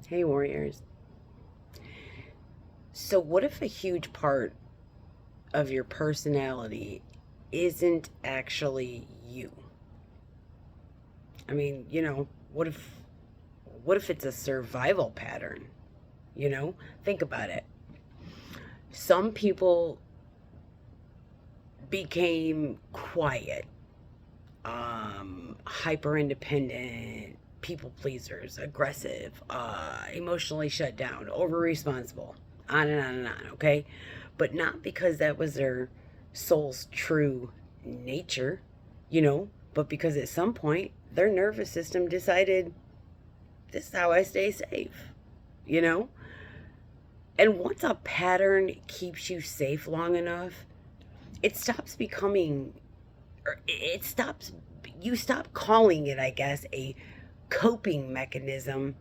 Hey, warriors. So, what if a huge part of your personality isn't actually you? I mean, what if it's a survival pattern? Think about it. Some people became quiet, hyper independent, people pleasers, aggressive, emotionally shut down, over responsible, on and on and on, okay? But not because that was their soul's true nature, but because at some point their nervous system decided this is how I stay safe, you know? And once a pattern keeps you safe long enough, it stops becoming, or it stops, you stop calling it, I guess, a coping mechanism,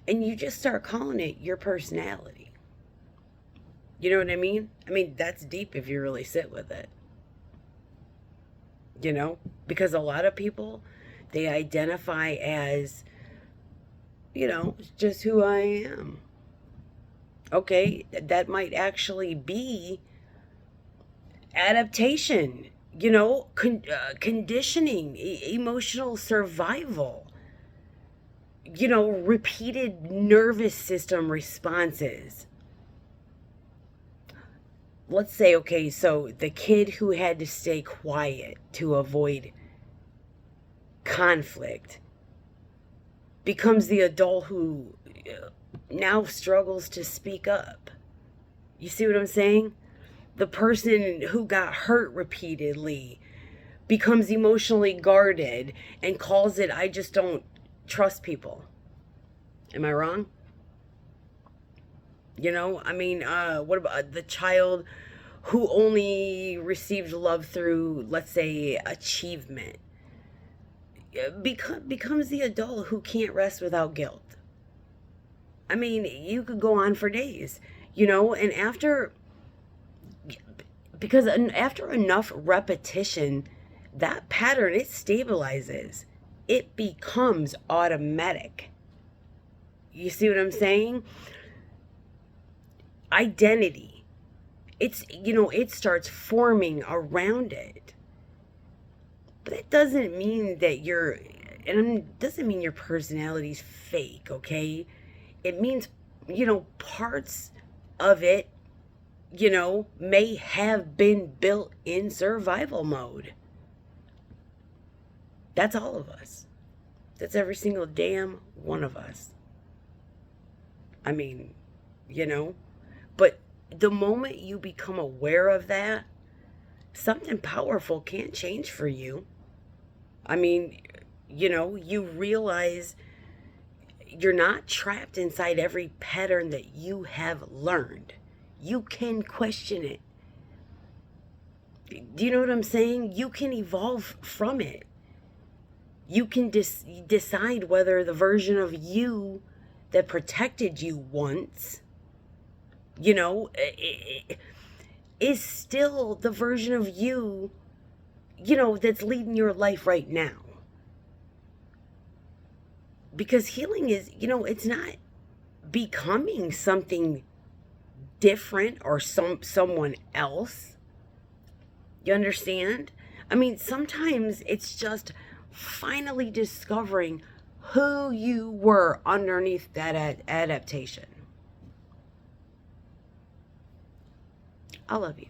and you just start calling it your personality. You know what I mean? I mean, that's deep if you really sit with it, you know? Because a lot of people, they identify as, just who I am. Okay, that might actually be adaptation, conditioning, emotional survival, repeated nervous system responses. Let's say, okay, so the kid who had to stay quiet to avoid conflict becomes the adult who now struggles to speak up. You see what I'm saying? The person who got hurt repeatedly becomes emotionally guarded and calls it, I just don't trust people. Am I wrong? I mean, what about the child who only received love through, let's say, achievement? Becomes the adult who can't rest without guilt. I mean, you could go on for days, and after enough repetition, that pattern, it stabilizes. It becomes automatic. You see what I'm saying? Identity. It starts forming around it. But it doesn't mean that and it doesn't mean your personality's fake, okay? It means, parts of it, may have been built in survival mode. That's all of us. That's every single damn one of us. I mean, you know, but the moment you become aware of that, something powerful can't change for you. I mean, you realize you're not trapped inside every pattern that you have learned. You can question it. Do you know what I'm saying? You can evolve from it. You can decide whether the version of you that protected you once, you know, is still the version of you, that's leading your life right now. Because healing is, it's not becoming something different or someone else. You understand? I mean, sometimes it's just finally discovering who you were underneath that adaptation. I love you.